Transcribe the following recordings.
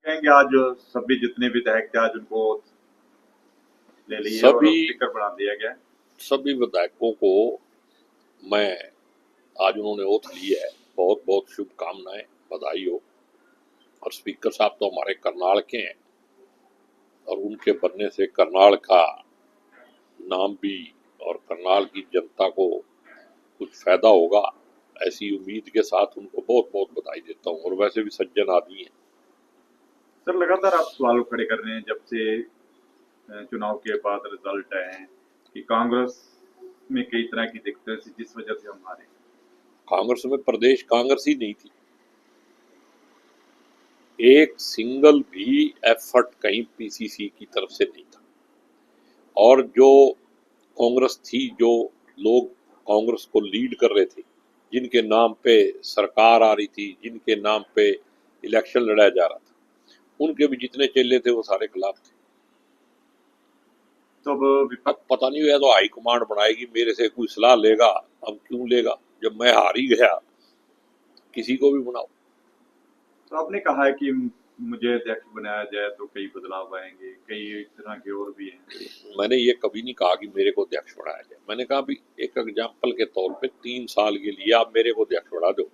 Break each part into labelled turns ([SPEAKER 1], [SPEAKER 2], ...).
[SPEAKER 1] कहेंगे आज सभी जितने भी विधायक थे आज उनको ले लिए और
[SPEAKER 2] सभी
[SPEAKER 1] स्पीकर बना दिया गया।
[SPEAKER 2] सभी विधायकों को मैं आज उन्होंने ओथ ली है, बहुत बहुत शुभकामनाएं, बधाई हो। और स्पीकर साहब तो हमारे करनाल के हैं और उनके बनने से करनाल का नाम भी और करनाल की जनता को कुछ फायदा होगा, ऐसी उम्मीद के साथ उनको बहुत बहुत बधाई देता हूँ। और वैसे भी सज्जन आदमी है।
[SPEAKER 1] सर लगातार आप सवाल खड़े कर रहे हैं जब से चुनाव के बाद रिजल्ट आए हैं कि कांग्रेस में कई तरह की दिक्कतें थी जिस वजह से हम हारे।
[SPEAKER 2] कांग्रेस में प्रदेश कांग्रेस ही नहीं थी, एक सिंगल भी एफर्ट कहीं पीसीसी की तरफ से नहीं था। और जो कांग्रेस थी, जो लोग कांग्रेस को लीड कर रहे थे, जिनके नाम पे सरकार आ रही थी, जिनके नाम पे इलेक्शन लड़ाया जा रहा था, उनके भी जितने चेले थे वो सारे खिलाफ थे।
[SPEAKER 1] तो
[SPEAKER 2] अब पता नहीं हुआ तो हाई कमांड बनाएगी, मेरे से कोई सलाह लेगा। अब क्यों लेगा जब मैं हार ही गया? किसी को भी बनाओ।
[SPEAKER 1] तो आपने कहा है कि मुझे अध्यक्ष बनाया जाए तो कई बदलाव आएंगे, कई तरह के और भी हैं।
[SPEAKER 2] मैंने ये कभी नहीं कहा कि मेरे को अध्यक्ष बनाया जाए। मैंने कहा भी एक एग्जाम्पल के तौर पे 3 साल के लिए आप मेरे को अध्यक्ष बना दो,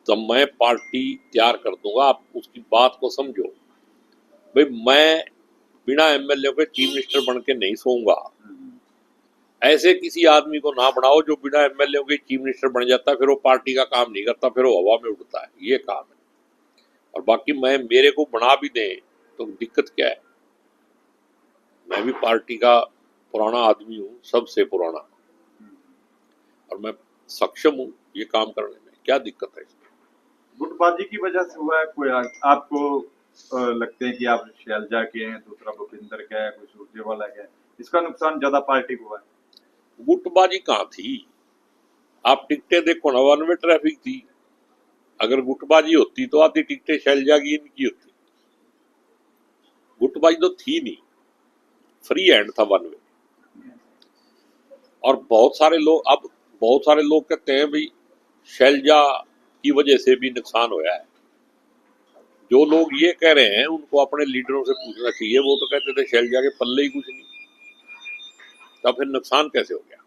[SPEAKER 2] तब मैं पार्टी तैयार कर दूंगा। आप उसकी बात को समझो भाई, मैं बिना एमएलए के चीफ मिनिस्टर बन के नहीं सोऊंगा। ऐसे किसी आदमी को ना बनाओ जो बिना एमएलए के चीफ मिनिस्टर बन जाता है, फिर वो पार्टी का काम नहीं करता, फिर वो हवा में उड़ता है, ये काम है। और बाकी मैं मेरे को बना भी दें तो दिक्कत क्या है? मैं भी पार्टी का पुराना आदमी हूँ, सबसे पुराना, और मैं सक्षम हूँ ये काम करने में। क्या दिक्कत है इसमें?
[SPEAKER 1] गुटबाजी की वजह से हुआ है कोई आपको लगते हैं कि आप शैलजा के हैं, दूसरा भूपिंदर का है, कोई सुरजेवाला का है, इसका नुकसान ज्यादा पार्टी को हुआ है।
[SPEAKER 2] गुटबाजी कहाँ थी? आप टिकटें देखो ना, वन वे ट्रैफिक थी। अगर गुटबाजी होती तो आधी टिकटें शैलजा की इनकी होती। गुटबाजी तो थी नहीं, फ्री हैंड था वन वे। और बहुत सारे लोग कहते हैं भाई शैलजा की वजह से भी नुकसान होया है। जो लोग ये कह रहे हैं उनको अपने लीडरों से पूछना चाहिए। वो तो कहते थे शैलजा के पल्ले ही कुछ नहीं, तो फिर नुकसान कैसे हो गया?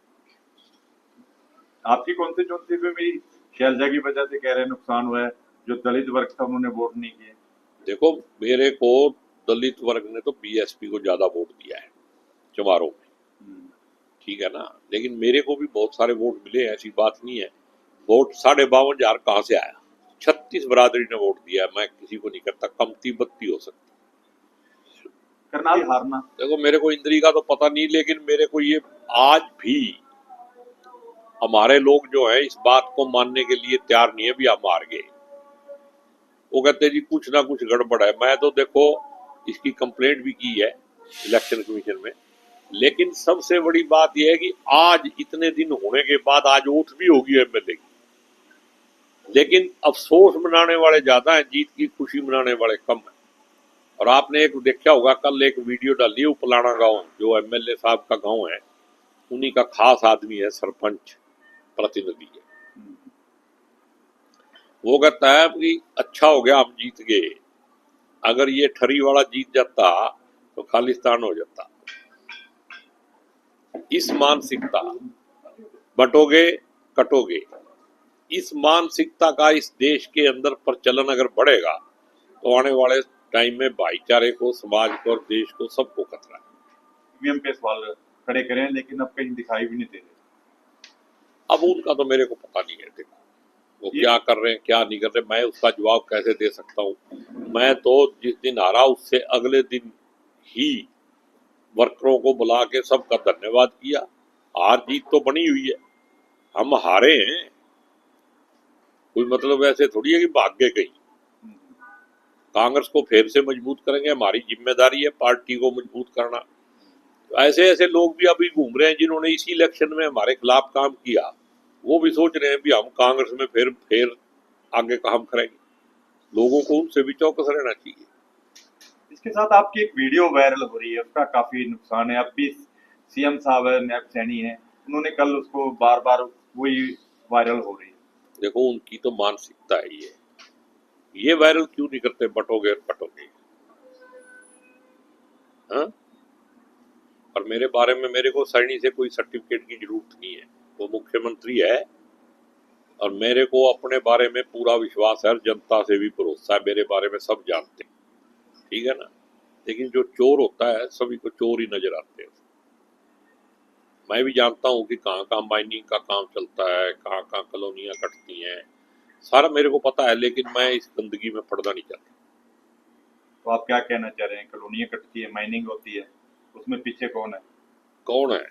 [SPEAKER 1] आपकी कॉन्स्टिट्यूंसी में भी शैलजा की वजह से कह रहे हैं नुकसान हुआ है, जो दलित वर्ग था उन्होंने वोट नहीं किए।
[SPEAKER 2] देखो, मेरे को दलित वर्ग ने तो बीएसपी को ज्यादा वोट दिया है चमारों में, ठीक है ना। लेकिन मेरे को भी बहुत सारे वोट मिले, ऐसी बात नहीं है। वोट 52,500 कहाँ से आया? 36 बरादरी ने वोट दिया। मैं किसी को नहीं करता, कमती बत्ती हो सकती।
[SPEAKER 1] करनाल हारना,
[SPEAKER 2] देखो, मेरे को इंद्री का तो पता नहीं, लेकिन मेरे को ये आज भी हमारे लोग जो है इस बात को मानने के लिए तैयार नहीं है भी हम हार गए। वो कहते हैं जी कुछ ना कुछ गड़बड़ है। मैं तो देखो इसकी कंप्लेंट भी की है इलेक्शन कमीशन में, लेकिन सबसे बड़ी बात यह है कि आज इतने दिन होने के बाद आज वोट भी होगी एमएलए की, लेकिन अफसोस मनाने वाले ज्यादा हैं, जीत की खुशी मनाने वाले कम है। और आपने एक देखा होगा, कल एक वीडियो डाली उपलाना गांव, जो एमएलए साहब का गांव है, उन्हीं का खास आदमी है, सरपंच प्रतिनिधि है। वो कहता है कि अच्छा हो गया हम जीत गए, अगर ये ठरी वाला जीत जाता तो खालिस्तान हो जाता। इस मानसिकता, बटोगे कटोगे, इस मानसिकता का इस देश के अंदर प्रचलन अगर बढ़ेगा तो आने वाले टाइम में भाईचारे को, समाज को और देश को, सबको खतरा है।
[SPEAKER 1] ईवीएम पे सवाल खड़े करें लेकिन अब कहीं दिखाई भी नहीं दे रहे।
[SPEAKER 2] अब उनका तो मेरे को पता नहीं है। देखो वो क्या कर रहे हैं क्या नहीं कर रहे, मैं उसका जवाब कैसे दे सकता हूँ? मैं तो जिस दिन हारा उससे अगले दिन ही वर्करों को बुला के सबका धन्यवाद किया। हार जीत तो बनी हुई है, हम हारे हैं, कोई मतलब ऐसे थोड़ी है कि भाग्य कहीं। कांग्रेस को फिर से मजबूत करेंगे, हमारी जिम्मेदारी है पार्टी को मजबूत करना। तो ऐसे ऐसे लोग भी अभी घूम रहे हैं जिन्होंने इसी इलेक्शन में हमारे खिलाफ काम किया, वो भी सोच रहे हैं भी हम कांग्रेस में फिर आगे काम करेंगे। लोगों को उनसे भी चौकस रहना चाहिए।
[SPEAKER 1] इसके साथ आपकी एक वीडियो वायरल हो रही है, उसका काफी नुकसान है। अब भी सीएम साहब है, नैब सैनी है, उन्होंने कल उसको बार बार वही वायरल हो रही है।
[SPEAKER 2] देखो उनकी तो मानसिकता है ये, ये वायरल क्यों नहीं करते, बटोगे और पटोगे। हाँ, और मेरे बारे में मेरे को सैनी से कोई सर्टिफिकेट की जरूरत नहीं है, वो मुख्यमंत्री है और मेरे को अपने बारे में पूरा विश्वास है और जनता से भी भरोसा है, मेरे बारे में सब जानते हैं, ठीक है ना। लेकिन जो चोर होता है सभी को चोर ही नजर आते हैं। मैं भी जानता हूँ कि कहाँ कहाँ माइनिंग का काम चलता है, कहाँ कहाँ कॉलोनियाँ कटती हैं, सारा मेरे को पता है, लेकिन मैं इस गंदगी में पड़ना नहीं चाहता।
[SPEAKER 1] तो आप क्या कहना चाह रहे हैं, कॉलोनियां कटती है, माइनिंग होती है, उसमें पीछे कौन है?
[SPEAKER 2] कौन है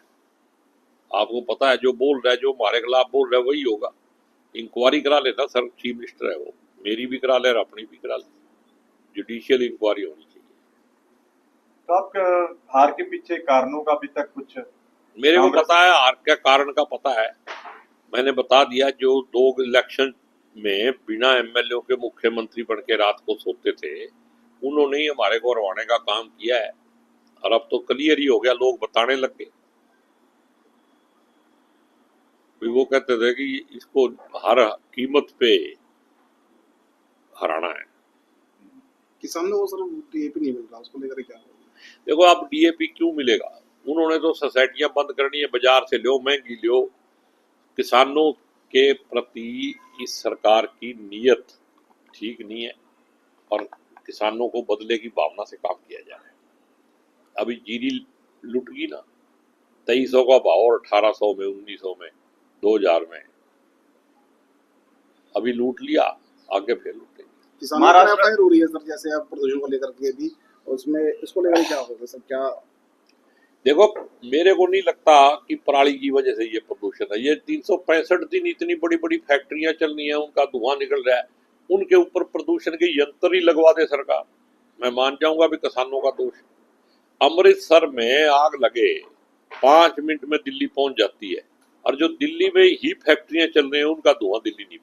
[SPEAKER 2] आपको पता है? जो बोल रहा है, जो हमारे खिलाफ बोल रहा है वही होगा। इंक्वायरी करा लेना सर, चीफ मिनिस्टर है वो, मेरी भी करा ले और अपनी भी करा ले, जुडिशियल इंक्वायरी होनी चाहिए।
[SPEAKER 1] तो आपका हार के पीछे कारणों का अभी तक कुछ
[SPEAKER 2] मेरे को
[SPEAKER 1] कांग्रेस-
[SPEAKER 2] पता है, हार के कारण का पता है, मैंने बता दिया। जो 2 इलेक्शन में बिना एमएलए के मुख्यमंत्री बन के रात को सोते थे, उन्होंने ही हमारे को हरवाने का काम किया है। और अब तो क्लियर ही हो गया, लोग बताने लग गए। वो कहते थे कि इसको हर कीमत पे हराना है।
[SPEAKER 3] किसानों को सर डीएपी नहीं मिल रहा, उसको लेकर क्या होगा?
[SPEAKER 2] देखो, आप डीएपी क्यों मिलेगा? उन्होंने तो सोसाइटियां बंद करनी है, बाजार से लो, महंगी लो। किसानों के प्रति इस सरकार की नीयत ठीक नहीं है और किसानों को बदले की भावना से काम किया जा रहा है। अभी जीरी लुट गई ना, 2300 का भाव और 1800 में, 1900 में, 2000 में, अभी लूट लिया, आगे फिर लूटेंगे।
[SPEAKER 3] किसानों की एफआईआर हो रही है सर, जैसे आप प्रदूषण को लेकर के भी, उसमें इसको लेकर क्या होगा सर? क्या
[SPEAKER 2] देखो, मेरे को नहीं लगता कि पराली की वजह से ये प्रदूषण है। ये 365 दिन इतनी बड़ी बड़ी फैक्ट्रियां चल रही हैं, उनका धुआं निकल रहा है, उनके ऊपर प्रदूषण के यंत्र ही लगवा दे सरकार, मैं मान जाऊंगा भी किसानों का दोष। अमृतसर में आग लगे, 5 मिनट में दिल्ली पहुंच जाती है, और जो दिल्ली में ही फैक्ट्रियां चल रही हैं उनका धुआं दिल्ली नहीं